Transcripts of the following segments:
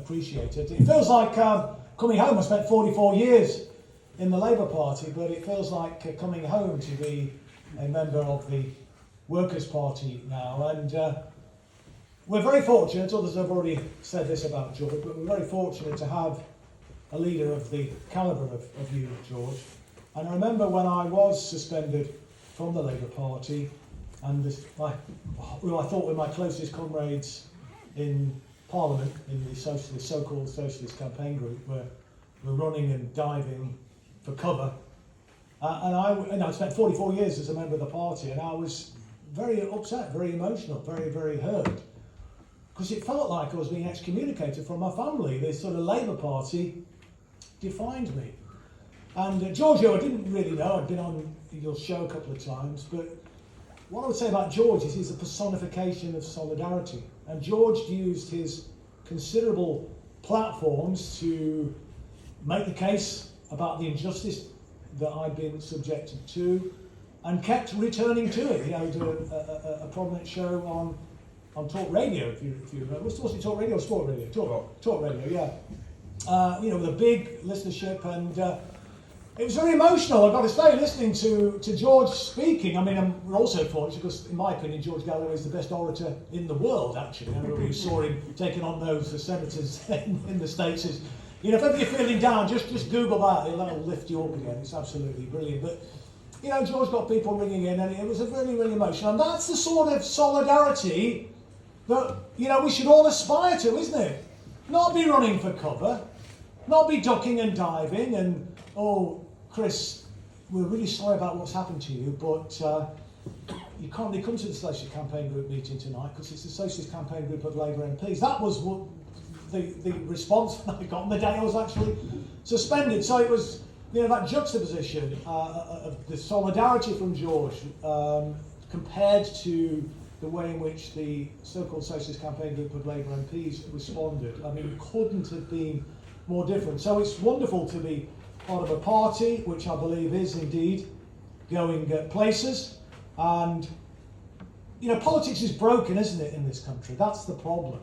appreciate it. It feels like coming home. I spent 44 years in the Labour Party, but it feels like coming home to be a member of the Workers' Party now. And we're very fortunate, others have already said this about George, but we're very fortunate to have a leader of the calibre of you, George. And I remember when I was suspended from the Labour Party, and who I thought were my closest comrades in Parliament, in the so-called socialist campaign group, were running and diving for cover. And I spent 44 years as a member of the party, and I was very upset, very emotional, very, very hurt, because it felt like I was being excommunicated from my family. This sort of Labour Party defined me. And Giorgio, I didn't really know. I'd been on your show a couple of times, but what I would say about George is he's a personification of solidarity. And George used his considerable platforms to make the case about the injustice that I'd been subjected to, and kept returning to it. He had a prominent show on Talk Radio, if you remember. Was it Talk Radio or Sport Radio? Talk Radio, yeah. With a big listenership, and it was very emotional, I've got to say, listening to George speaking. I mean, we're also fortunate because, in my opinion, George Galloway is the best orator in the world, actually. Everybody who saw him taking on those senators in the States is, if ever you're feeling down, just Google that, that'll lift you up again. It's absolutely brilliant. But, George got people ringing in, and it was a really, really emotional. And that's the sort of solidarity that, we should all aspire to, isn't it? Not be running for cover, not be ducking and diving, and, oh, Chris, we're really sorry about what's happened to you, but you can't really come to the Socialist Campaign Group meeting tonight because it's the Socialist Campaign Group of Labour MPs. That was what the response I got on the day I was actually suspended. So it was, that juxtaposition of the solidarity from George compared to the way in which the so-called Socialist Campaign Group of Labour MPs responded. I mean, it couldn't have been more different. So it's wonderful to be part of a party which I believe is indeed going places. And, politics is broken, isn't it, in this country? That's the problem.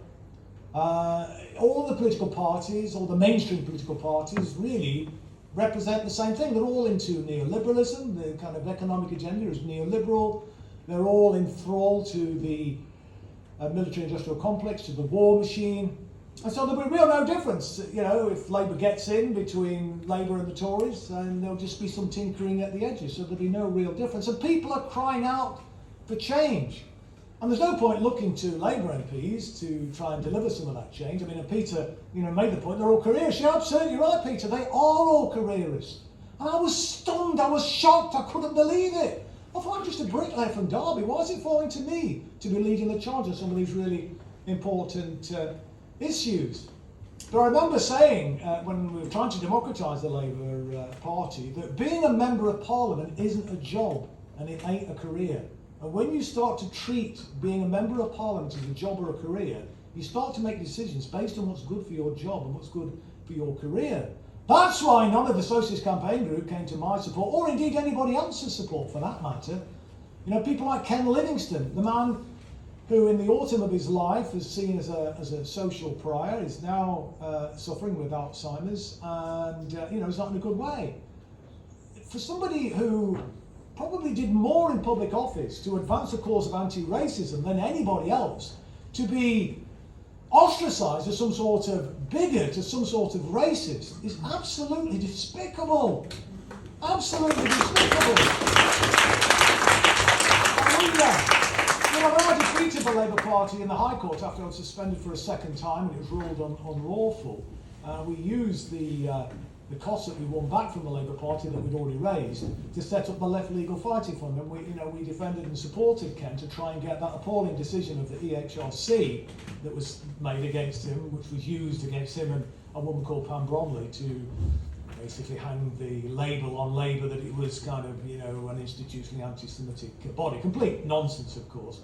All the political parties, all the mainstream political parties really represent the same thing. They're all into neoliberalism. The kind of economic agenda is neoliberal. They're all enthralled to the military-industrial complex, to the war machine. And so there'll be no difference, if Labour gets in between Labour and the Tories, then there'll just be some tinkering at the edges, so there'll be no real difference. And people are crying out for change. And there's no point looking to Labour MPs to try and deliver some of that change. I mean, and Peter, made the point, they're all careerists. You're absolutely right, Peter, they are all careerists. And I was stunned, I was shocked, I couldn't believe it. I thought I'm just a bricklayer from Derby. Why is it falling to me to be leading the charge on some of these really important issues? But I remember saying when we were trying to democratise the Labour Party that being a member of Parliament isn't a job and it ain't a career. And when you start to treat being a member of Parliament as a job or a career, you start to make decisions based on what's good for your job and what's good for your career. That's why none of the Socialist Campaign Group came to my support, or indeed anybody else's support for that matter. People like Ken Livingstone, the man who in the autumn of his life is seen as a social pariah, is now suffering with Alzheimer's, and is not in a good way. For somebody who probably did more in public office to advance the cause of anti-racism than anybody else, to be ostracised as some sort of bigot, as some sort of racist, is absolutely despicable. Absolutely despicable. When I defeated the Labour Party in the High Court after I was suspended for a second time and it was ruled unlawful, we used the costs that we won back from the Labour Party that we'd already raised to set up the Left Legal Fighting Fund, and we defended and supported Ken to try and get that appalling decision of the EHRC that was made against him, which was used against him and a woman called Pam Bromley to basically hang the label on Labour that it was kind of, an institutionally anti-Semitic body. Complete nonsense, of course.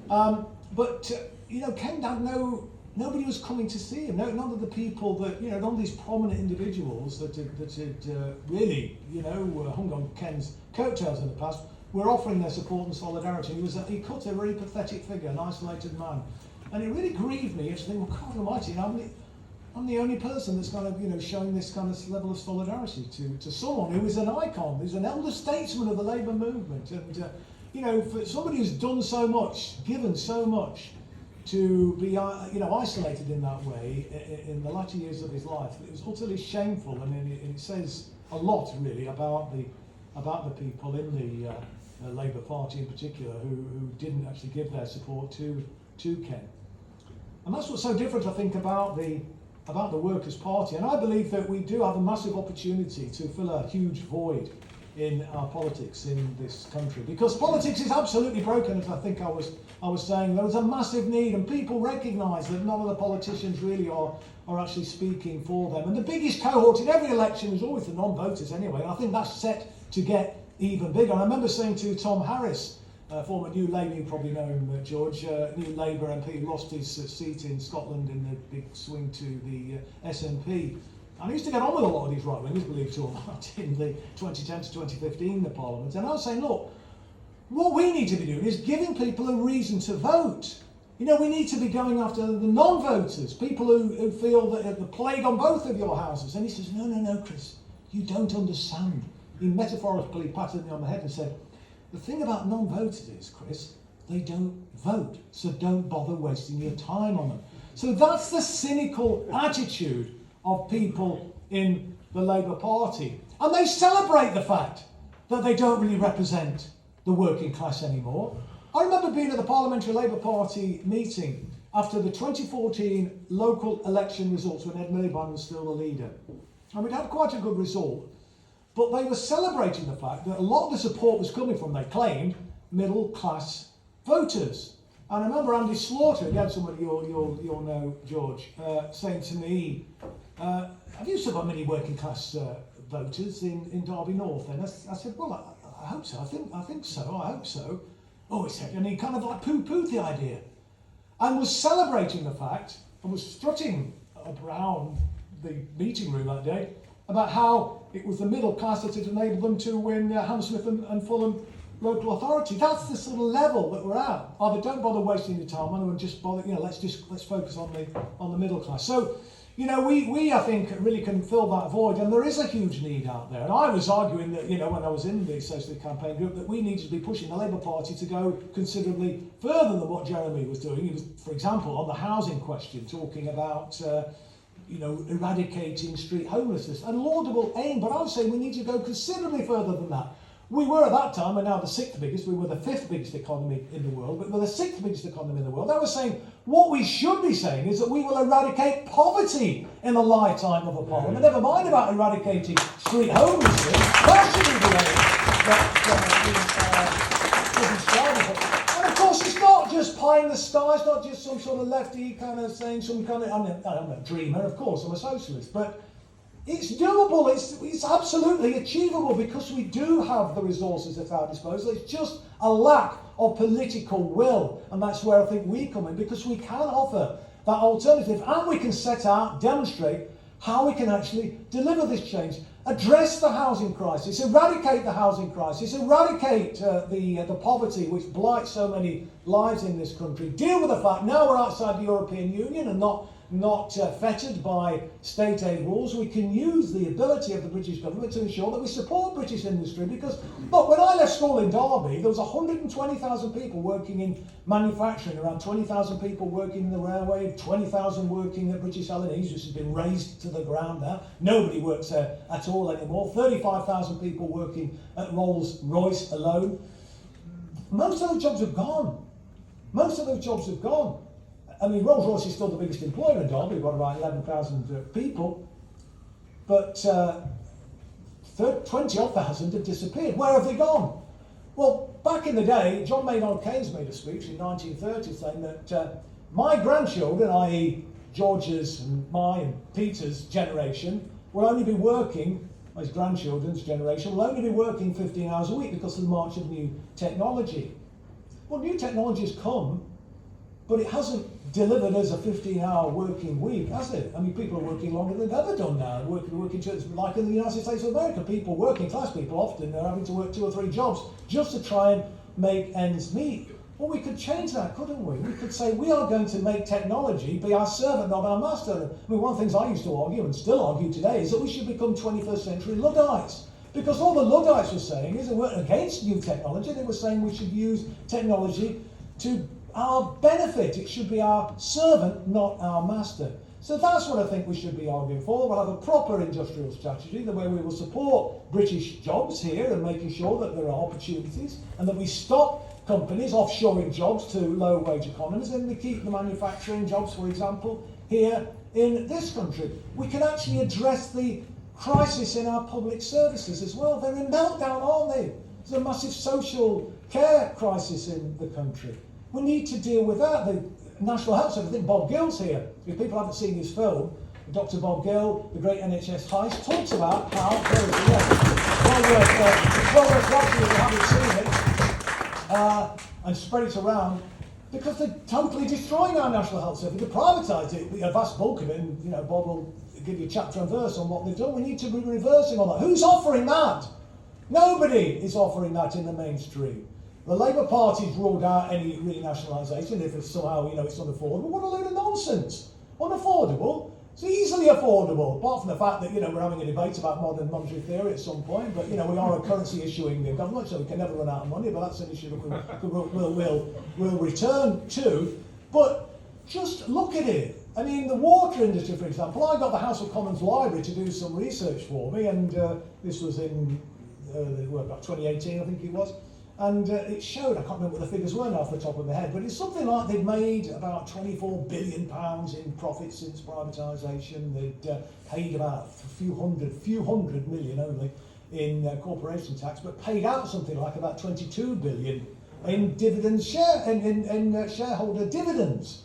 But Ken had nobody was coming to see him. None of the people that, none of these prominent individuals that had really, hung on Ken's coattails in the past were offering their support and solidarity. He cut a very pathetic figure, an isolated man. And it really grieved me to think, well, God almighty, I'm the only person that's kind of, showing this kind of level of solidarity to someone who is an icon, who's an elder statesman of the Labour movement. And, for somebody who's done so much, given so much, to be, isolated in that way in the latter years of his life, it was utterly shameful. And it says a lot, really, about the people in the Labour Party in particular who didn't actually give their support to Ken. And that's what's so different, I think, about the Workers' Party. And I believe that we do have a massive opportunity to fill a huge void in our politics in this country, because politics is absolutely broken, as I think I was saying. There is a massive need, and people recognise that none of the politicians really are actually speaking for them. And the biggest cohort in every election is always the non-voters anyway, and I think that's set to get even bigger. And I remember saying to Tom Harris, former New Labour, you probably know him, George, New Labour MP, lost his seat in Scotland in the big swing to the SNP. And I used to get on with a lot of these right-wingers, believe it or not, in the 2010 to 2015 the Parliament. And I was saying, look, what we need to be doing is giving people a reason to vote. We need to be going after the non-voters, people who feel that the plague on both of your houses. And he says, no, Chris, you don't understand. He metaphorically patted me on the head and said, the thing about non-voters is, Chris, they don't vote, so don't bother wasting your time on them. So that's the cynical attitude of people in the Labour Party. And they celebrate the fact that they don't really represent the working class anymore. I remember being at the Parliamentary Labour Party meeting after the 2014 local election results when Ed Miliband was still the leader. And we'd had quite a good result, but they were celebrating the fact that a lot of the support was coming from, they claimed, middle class voters. And I remember Andy Slaughter, again somebody you'll know, George, saying to me, have you still got many working class voters in Derby North? And I said, well, I hope so. I think so. I hope so. Oh, he said, and he kind of like poo-pooed the idea, and was celebrating the fact, and was strutting around the meeting room that day about how it was the middle class that had enabled them to win Hammersmith and Fulham local authority. That's the sort of level that we're at. Either don't bother wasting your time on them and just bother, let's focus on the middle class. So, we I think really can fill that void, and there is a huge need out there. And I was arguing that, when I was in the Socialist Campaign Group, that we needed to be pushing the Labour Party to go considerably further than what Jeremy was doing. He was, for example, on the housing question, talking about eradicating street homelessness, a laudable aim, but I would say we need to go considerably further than that. We were at that time, and now the sixth biggest, we were the fifth biggest economy in the world, but we're the sixth biggest economy in the world. I was saying, what we should be saying is that we will eradicate poverty in the lifetime of a parliament. Never mind about eradicating street homelessness. That should be the way and of course, it's not just pie in the sky, it's not just some sort of lefty kind of saying some kind of, I'm a dreamer, of course, I'm a socialist, but it's doable, it's absolutely achievable, because we do have the resources at our disposal. It's just a lack of political will, and that's where I think we come in, because we can offer that alternative, and we can set out, demonstrate how we can actually deliver this change, address the housing crisis, eradicate the housing crisis, eradicate the poverty which blights so many lives in this country, deal with the fact now we're outside the European Union and not fettered by state aid rules. We can use the ability of the British government to ensure that we support British industry, because, look, when I left school in Derby, there was 120,000 people working in manufacturing, around 20,000 people working in the railway, 20,000 working at British Allies, which has been razed to the ground now. Nobody works there at all anymore. 35,000 people working at Rolls-Royce alone. Most of those jobs have gone. I mean, Rolls-Royce is still the biggest employer in Derby. We've got about 11,000 people, but 20,000 have disappeared. Where have they gone? Well, back in the day, John Maynard Keynes made a speech in 1930 saying that my grandchildren, i.e. George's and my and Peter's generation, will only be working, his grandchildren's generation, will only be working 15 hours a week because of the march of new technology. Well, new technology has come, but it hasn't delivered us a 15-hour working week, has it? I mean, people are working longer than they've ever done now. Working like in the United States of America, working class people often are having to work 2 or 3 jobs just to try and make ends meet. Well, we could change that, couldn't we? We could say we are going to make technology be our servant, not our master. I mean, one of the things I used to argue, and still argue today, is that we should become 21st century Luddites. Because all the Luddites were saying is they weren't against new technology, they were saying we should use technology to our benefit. It should be our servant, not our master. So that's what I think we should be arguing for. We'll have a proper industrial strategy, the way we will support British jobs here and making sure that there are opportunities and that we stop companies offshoring jobs to low-wage economies and we keep the manufacturing jobs, for example, here in this country. We can actually address the crisis in our public services as well. They're in meltdown, aren't they? There's a massive social care crisis in the country. We need to deal with that. The National Health Service, I think Bob Gill's here. If people haven't seen his film, Dr. Bob Gill, the great NHS heist, talks about how it's well worth watching if you haven't seen it, and spread it around, because they're totally destroying our National Health Service. They privatised it, a vast bulk of it, and Bob will give you chapter and verse on what they've done. We need to be reversing on that. Who's offering that? Nobody is offering that in the mainstream. The Labour Party's ruled out any renationalisation if it's somehow, it's unaffordable. What a load of nonsense. Unaffordable? It's easily affordable, apart from the fact that, we're having a debate about modern monetary theory at some point, but, we are a currency issuing government, so we can never run out of money, but that's an issue that we'll return to. But just look at it. I mean, the water industry, for example, I got the House of Commons Library to do some research for me, and this was in about 2018, I think it was. And it showed, I can't remember what the figures were now off the top of my head, but it's something like they'd made about £24 billion in profit since privatisation. They'd paid about a few hundred million only in corporation tax, but paid out something like about 22 billion in dividends in shareholder dividends.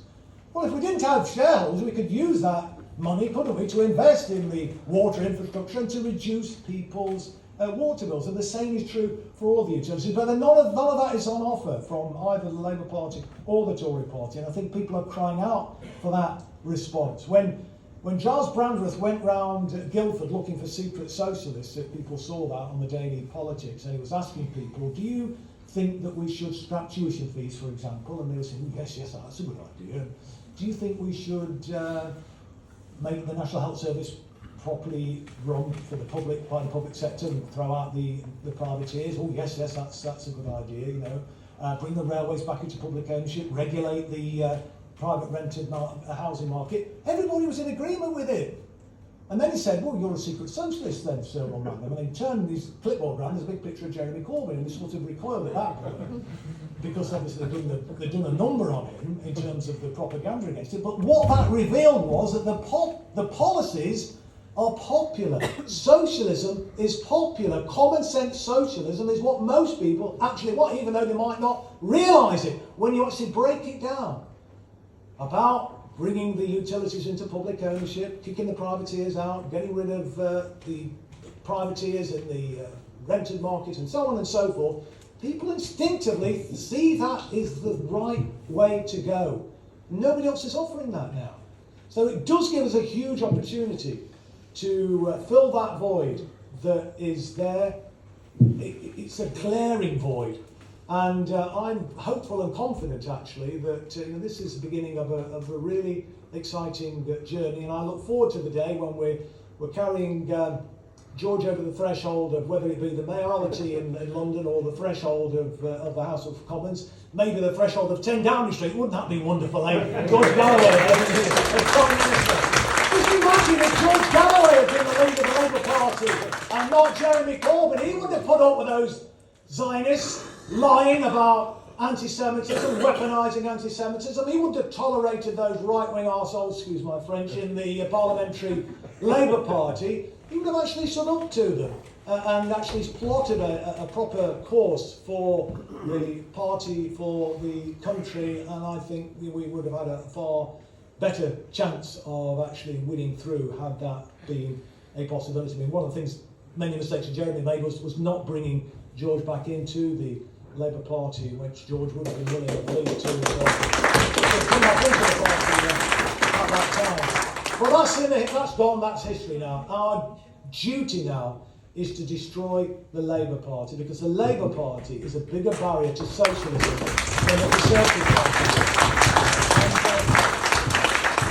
Well, if we didn't have shareholders, we could use that money, couldn't we, to invest in the water infrastructure and to reduce people's water bills. And the same is true for all the utilities. But none of that is on offer from either the Labour Party or the Tory Party. And I think people are crying out for that response. When Giles Brandreth went round Guildford looking for secret socialists, if people saw that on the Daily Politics, and he was asking people, do you think that we should scrap tuition fees, for example? And they were saying, yes, that's a good idea. Do you think we should make the National Health Service properly run for the public, by the public sector, and throw out the privateers? Oh yes, that's a good idea. Bring the railways back into public ownership, regulate the private rented housing market. Everybody was in agreement with it. And then he said, well, you're a secret socialist then, Sir Random. And he turned his clipboard around, there's a big picture of Jeremy Corbyn, and he sort of recoiled at that point, because obviously they've done a number on him in terms of the propaganda against it. But what that revealed was that the policies are popular. Socialism is popular. Common sense socialism is what most people actually want, even though they might not realise it. When you actually break it down about bringing the utilities into public ownership, kicking the privateers out, getting rid of the privateers in the rented market, and so on and so forth, people instinctively see that is the right way to go. Nobody else is offering that now. So it does give us a huge opportunity to fill that void that is there. It's a glaring void. And I'm hopeful and confident, actually, that this is the beginning of a really exciting journey. And I look forward to the day when we're carrying George over the threshold of, whether it be the mayoralty in London or the threshold of the House of Commons, maybe the threshold of 10 Downing Street. Wouldn't that be wonderful, eh? George Galloway as Prime Minister. Just imagine if George Galloway had been the leader of the Labour Party and not Jeremy Corbyn. He wouldn't have put up with those Zionists lying about anti-Semitism, weaponising anti-Semitism. He wouldn't have tolerated those right-wing arseholes, excuse my French, in the parliamentary Labour Party. He would have actually stood up to them and actually plotted a proper course for the party, for the country, and I think we would have had a far better chance of actually winning through had that been a possibility. I mean, one of the things, many mistakes that Jeremy made was not bringing George back into the Labour Party, which George would have been willing to lead to come back into the party at that time. Well, that's gone, that's history now. Our duty now is to destroy the Labour Party, because the Labour Party is a bigger barrier to socialism than the Conservative Party.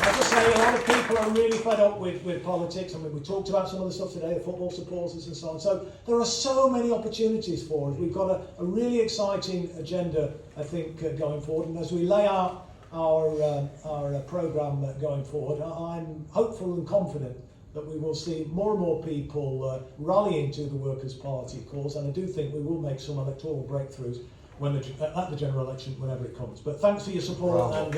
As I say, a lot of people are really fed up with politics. I mean, we talked about some of the stuff today, the football supporters and so on. So there are so many opportunities for us. We've got a really exciting agenda, I think, going forward. And as we lay out our programme going forward, I'm hopeful and confident that we will see more and more people rallying to the Workers' Party cause, and I do think we will make some electoral breakthroughs when at the general election, whenever it comes. But thanks for your support. Bravo. And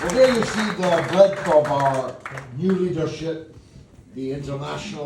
Well, there you see the breadth of our new leadership, the international